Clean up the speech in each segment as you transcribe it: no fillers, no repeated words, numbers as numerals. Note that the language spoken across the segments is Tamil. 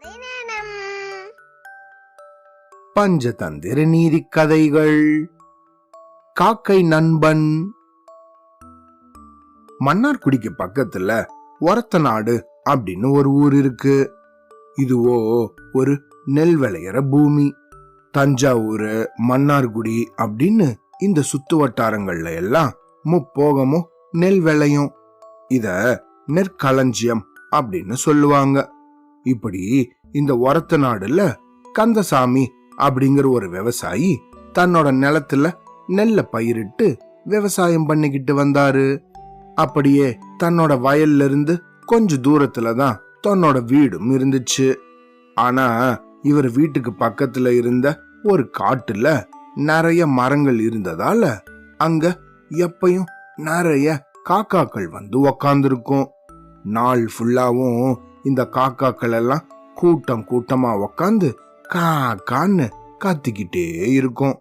கதை நேரம். பஞ்சதந்திர நீதி கதைகள். காக்கை நண்பன். மன்னார்குடிக்கு பக்கத்துல ஒரத்தநாடு அப்படின்னு ஒரு ஊர் இருக்கு. இதுவோ ஒரு நெல் விளையிற பூமி. தஞ்சாவூர், மன்னார்குடி அப்படின்னு இந்த சுத்து வட்டாரங்கள்ல எல்லாம் முப்போகமும் நெல் விளையும். இத நெற்களஞ்சியம் அப்படின்னு சொல்லுவாங்க. இப்படி இந்த ஒரத்த நாடுல கந்தசாமி அப்படிங்கிற ஒரு விவசாயி தன்னோட நிலத்துல நெல்ல பயிரிட்டு விவசாயம் பண்ணிக்கிட்டு வந்தாரு. அப்படியே தன்னோட வயல்ல இருந்து கொஞ்ச தூரத்துலதான் தன்னோட வீடும் இருந்துச்சு. ஆனா இவர் வீட்டுக்கு பக்கத்துல இருந்த ஒரு காட்டுல நிறைய மரங்கள் இருந்ததால அங்க எப்பயும் நிறைய காக்காக்கள் வந்து உக்காந்துருக்கும். நாள் ஃபுல்லாவும் இந்த காக்காக்கள் எல்லாம் கூட்டம் கூட்டமா உக்காந்து காக்கான்னு கத்திக்கிட்டே இருக்கும்.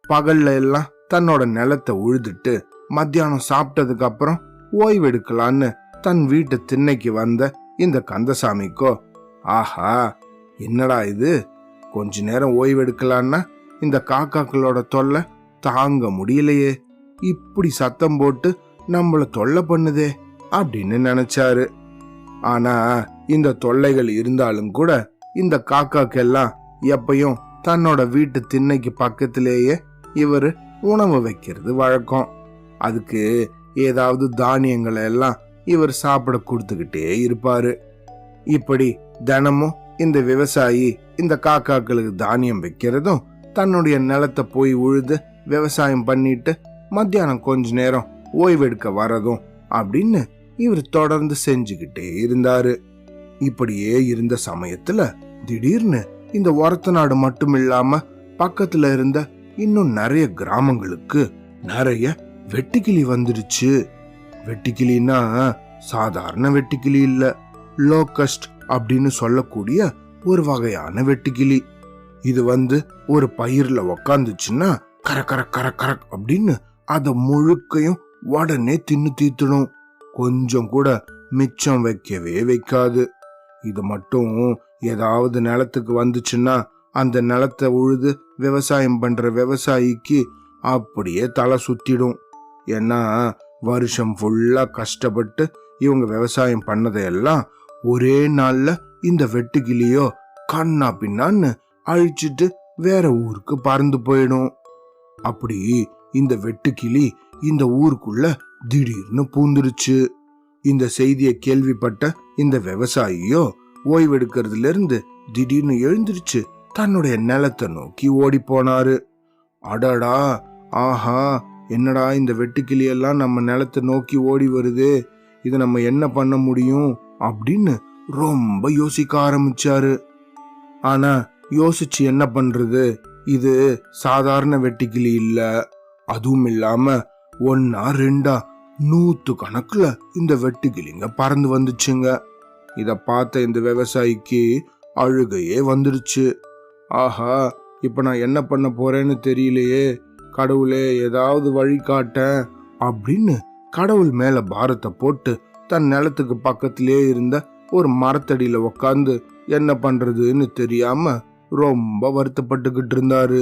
பகல்ல எல்லாம் தன்னோட நிலத்தை உழுதுட்டு மத்தியானம் சாப்பிட்டதுக்கு அப்புறம் ஓய்வெடுக்கலான்னு தன் வீட்டு திண்ணைக்கு வந்த இந்த கந்தசாமிக்கோ, ஆஹா என்னடா இது, கொஞ்ச நேரம் ஓய்வெடுக்கலான்னா இந்த காக்காக்களோட தொல்லை தாங்க முடியலையே, இப்படி சத்தம் போட்டு நம்மள தொல்லை பண்ணுதே அப்படின்னு நினைச்சாரு. ஆனா இந்த தொல்லைகள் இருந்தாலும் கூட இந்த காக்காக்கெல்லாம் எப்பயும் தன்னோட வீட்டு திண்ணைக்கு பக்கத்திலேயே இவரு உணவு வைக்கிறது வழக்கம். அதுக்கு ஏதாவது தானியங்களை எல்லாம் இவர் சாப்பிட கொடுத்துக்கிட்டே இருப்பாரு. இப்படி தினமும் இந்த விவசாயி இந்த காக்காக்களுக்கு தானியம் வைக்கிறதும், தன்னுடைய நிலத்தை போய் உழுது விவசாயம் பண்ணிட்டு மத்தியானம் கொஞ்ச நேரம் ஓய்வெடுக்க வரதும் அப்படின்னு இவர் தொடர்ந்து செஞ்சுக்கிட்டே இருந்தாரு. இப்படியே இருந்த சமயத்துல திடீர்னு இந்த ஒரத்தநாடு மட்டும் இல்லாம பக்கத்துல இருந்த இன்னும் நிறைய கிராமங்களுக்கு நிறைய வெட்டுக்கிளி வந்துடுச்சு. வெட்டுக்கிளின்னா சாதாரண வெட்டுக்கிளி இல்ல, லோகஸ்ட் அப்படின்னு சொல்லக்கூடிய ஒரு வகையான வெட்டுக்கிளி. இது வந்து ஒரு பயிர்ல உக்காந்துச்சுன்னா கர கர கர கரக் அப்படின்னு அத முழுக்கையும் உடனே தின்னு தீத்துடும். கொஞ்சம் கூட மிச்சம் வைக்கவே வைக்காது. இது மட்டும் ஏதாவது நிலத்துக்கு வந்துச்சுன்னா அந்த நிலத்தை உழுது விவசாயம் பண்ற விவசாயிக்கு அப்படியே தலை சுத்திடும். ஏன்னா வருஷம் ஃபுல்லா கஷ்டப்பட்டு இவங்க விவசாயம் பண்ணதையெல்லாம் ஒரே நாள்ல இந்த வெட்டுக்கிளியோ கண்ணா பின்னான்னு அழிச்சிட்டு வேற ஊருக்கு பறந்து போயிடும். அப்படி இந்த வெட்டுக்கிளி இந்த ஊருக்குள்ள திடீர்னு பூந்துருச்சு. இந்த செய்தியை கேள்விப்பட்ட இந்த விவசாயியோ ஓய்வெடுக்கிறதுல இருந்து திடீர்னு எழுந்திருச்சு தன்னுடைய நிலத்தை நோக்கி ஓடி போனாரு. அடடா, ஆஹா, என்னடா இந்த வெட்டுக்கிளி எல்லாம் நம்ம நிலத்தை நோக்கி ஓடி வருது, இதை நம்ம என்ன பண்ண முடியும் அப்படின்னு ரொம்ப யோசிக்க ஆரம்பிச்சாரு. ஆனா யோசிச்சு என்ன பண்றது, இது சாதாரண வெட்டுக்கிளி இல்ல, அதுவும் இல்லாம ஒன்னா ரெண்டா 100 கணக்குல இந்த வெட்டுக்கிளிங்க பறந்து வந்துச்சுங்க. இத பார்த்த இந்த விவசாயிக்கு அழுகையே வந்துருச்சு. ஆஹா, இப்ப நான் என்ன பண்ண போறேன்னு தெரியலையே, கடவுளே ஏதாவது வழி காட்ட அப்படின்னு கடவுள் மேல பாரத்தை போட்டு தன் நிலத்துக்கு பக்கத்திலே இருந்த ஒரு மரத்தடியில உக்காந்து என்ன பண்றதுன்னு தெரியாம ரொம்ப வருத்தப்பட்டுக்கிட்டு இருந்தாரு.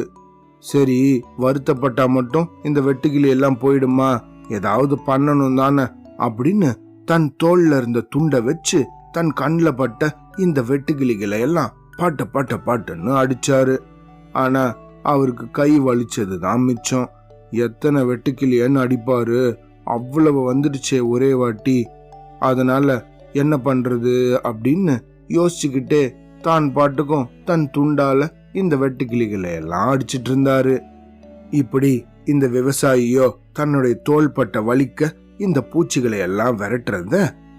சரி, வருத்தப்பட்டா மட்டும் இந்த வெட்டுக்கிளி எல்லாம் போயிடுமா, ஏதாவது பண்ணணும் தானே அப்படின்னு தன் தோல்ல இருந்த துண்டை வச்சு தன் கண்ணில் பட்ட இந்த வெட்டுக்கிளிகளை எல்லாம் பாட்ட பாட்ட பாட்டுன்னு அடிச்சாரு. ஆனா அவருக்கு கை வலிச்சதுதான் மிச்சம். எத்தனை வெட்டுக்கிளியன்னு அடிப்பாரு, அவ்வளவு வந்துடுச்சே ஒரே வாட்டி. அதனால என்ன பண்றது அப்படின்னு யோசிச்சுக்கிட்டே தான் பாட்டுக்கும் தன் துண்டால இந்த வெட்டுக்கிளிகளை எல்லாம் அடிச்சிட்டு இருந்தாரு. இப்படி இந்த விவசாயியோ தன்னுடைய தோள்பட்ட வலிக்க இந்த பூச்சிகளை எல்லாம் விரட்டுறத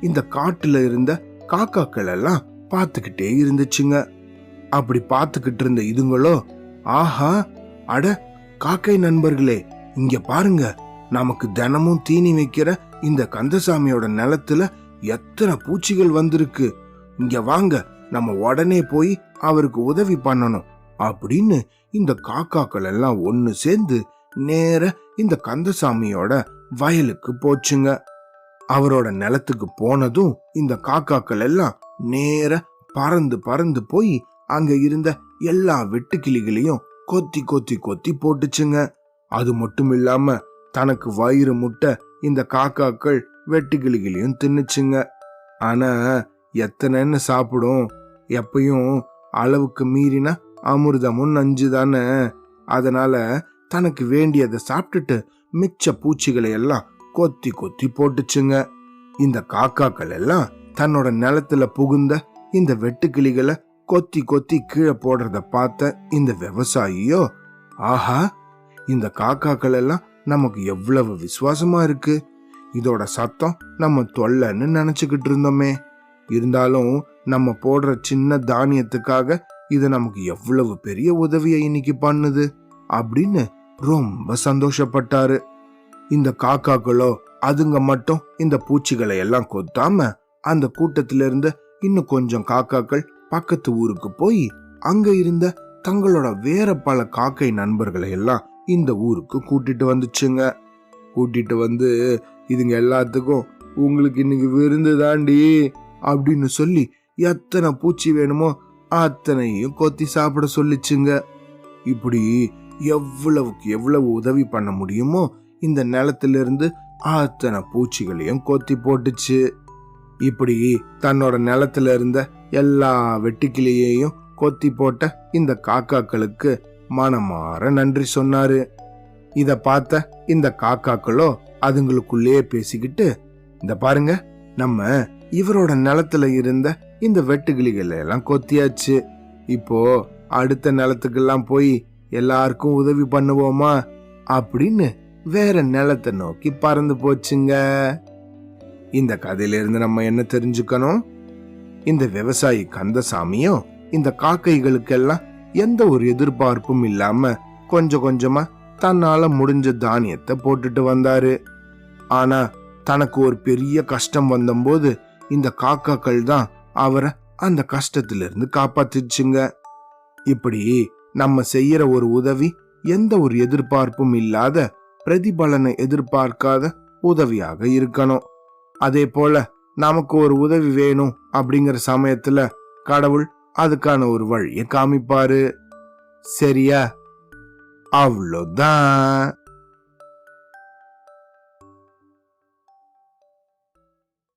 இந்த காட்டுல இருந்த காக்காக்கள் எல்லாம் பார்த்துக்கிட்டே இருந்துச்சுங்க. அப்படி பார்த்துக்கிட்டு இருந்த இதுங்களோ, ஆஹா, அட காக்கை நண்பர்களே, இங்க பாருங்க, நமக்கு தினமும் தீனி வைக்கிற இந்த கந்தசாமியோட நிலத்துல எத்தனை பூச்சிகள் வந்திருக்கு, இங்க வாங்க நம்ம உடனே போய் அவருக்கு உதவி பண்ணணும் அப்படின்னு இந்த காக்காக்கள் எல்லாம் ஒன்னு சேர்ந்து நேர இந்த கந்தசாமியோட வயலுக்கு போச்சுங்க. அவரோட நிலத்துக்கு போனதும் இந்த காக்காக்கள் எல்லாம் நேர பறந்து பறந்து போய் அங்க இருந்த எல்லா வெட்டுக்கிளிகளையும் கொத்தி கொத்தி கொத்தி போட்டுச்சுங்க. அது மட்டும் இல்லாம தனக்கு வயிறு முட்டை இந்த காக்காக்கள் வெட்டுக்கிளிகளையும் தின்னுச்சுங்க. ஆனா எத்தனைன்னு சாப்பிடும், எப்பயும் அளவுக்கு மீறின அமிர்தமும் நஞ்சு தானே. அதனால தனக்கு வேண்டியதை சாப்பிட்டுட்டு மிச்ச பூச்சிகளை எல்லாம் கொத்தி கொத்தி போட்டுச்சுங்க. இந்த காக்காக்கள் எல்லாம் தன்னோட நிலத்துல புகுந்த இந்த வெட்டுக்கிளிகளை கொத்தி கொத்தி கீழே போடுறத பார்த்த இந்த விவசாயியோ, ஆஹா, இந்த காக்காக்கள் எல்லாம் நமக்கு எவ்வளவு விசுவாசமா இருக்கு, இதோட சத்தம் நம்ம தொல்லைன்னு நினைச்சுக்கிட்டு இருந்தோமே, இருந்தாலும் நம்ம போடுற சின்ன தானியத்துக்காக இது நமக்கு எவ்வளவு பெரிய உதவியை இன்னைக்கு பண்ணுது அப்படின்னு ரொம்ப சந்தோஷப்பட்டாரு. இந்த காக்காக்களோ அதுங்க மட்டும் இந்த பூச்சிகளை எல்லாம் கொத்தாம அந்த கூட்டத்திலிருந்து இன்னும் கொஞ்சம் காக்காக்கள் பக்கத்து ஊருக்கு போய் அங்க இருந்த தங்களோட வேற பல காக்கை நண்பர்களை எல்லாம் இந்த ஊருக்கு கூட்டிட்டு வந்துச்சுங்க. கூட்டிட்டு வந்து இதுங்க எல்லாத்துக்கும் உங்களுக்கு இன்னைக்கு விருந்து தாண்டி அப்படின்னு சொல்லி எத்தனை பூச்சி வேணுமோ அத்தனையும் கொத்தி சாப்பிட சொல்லிச்சுங்க. இப்படி எவ்வளவுக்கு எவ்வளவு உதவி பண்ண முடியுமோ இந்த நிலத்திலிருந்து அத்தனை பூச்சிகளையும் கொத்தி போட்டுச்சு. இப்படி தன்னோட நிலத்துல இருந்த எல்லா வெட்டுக்கிளியையும் கொத்தி போட்ட இந்த காக்காக்களுக்கு மனமாற நன்றி சொன்னாரு. இத பார்த்த இந்த காக்காக்களோ அதுங்களுக்குள்ளே பேசிக்கிட்டு, இந்த பாருங்க, நம்ம இவரோட நிலத்துல இருந்த இந்த வெட்டுக்கிளிகளை எல்லாம் கொத்தியாச்சு, இப்போ அடுத்த நிலத்துக்கெல்லாம் போய் எல்லாருக்கும் உதவி பண்ணுவோமா அப்படின்னு வேற நிலத்தை நோக்கி பறந்து போச்சுங்க. இந்த கதையிலிருந்து நம்ம என்ன தெரிஞ்சுக்கணும்? இந்த விவசாயி கந்தசாமியும் இந்த காக்கைகளுக்கெல்லாம் எந்த ஒரு எதிர்பார்ப்பும் இல்லாம கொஞ்சம் கொஞ்சமா தன்னால முடிஞ்ச தானியத்தை போட்டுட்டு வந்தாரு. ஆனா தனக்கு ஒரு பெரிய கஷ்டம் வந்தபோது இந்த காக்காக்கள் தான் அவரை அந்த கஷ்டத்திலிருந்து காப்பாத்திச்சுங்க. இப்படி நம்ம செய்யற ஒரு உதவி எந்த ஒரு எதிர்பார்ப்பும் இல்லாத, பிரதிபலனை எதிர்பார்க்காத உதவியாக இருக்கணும். அதே போல நமக்கு ஒரு உதவி வேணும் அப்படிங்கிற சமயத்துல கடவுள் அதுக்கான ஒரு வழியை காமிப்பாரு. சரியா? அவ்வளோதான்.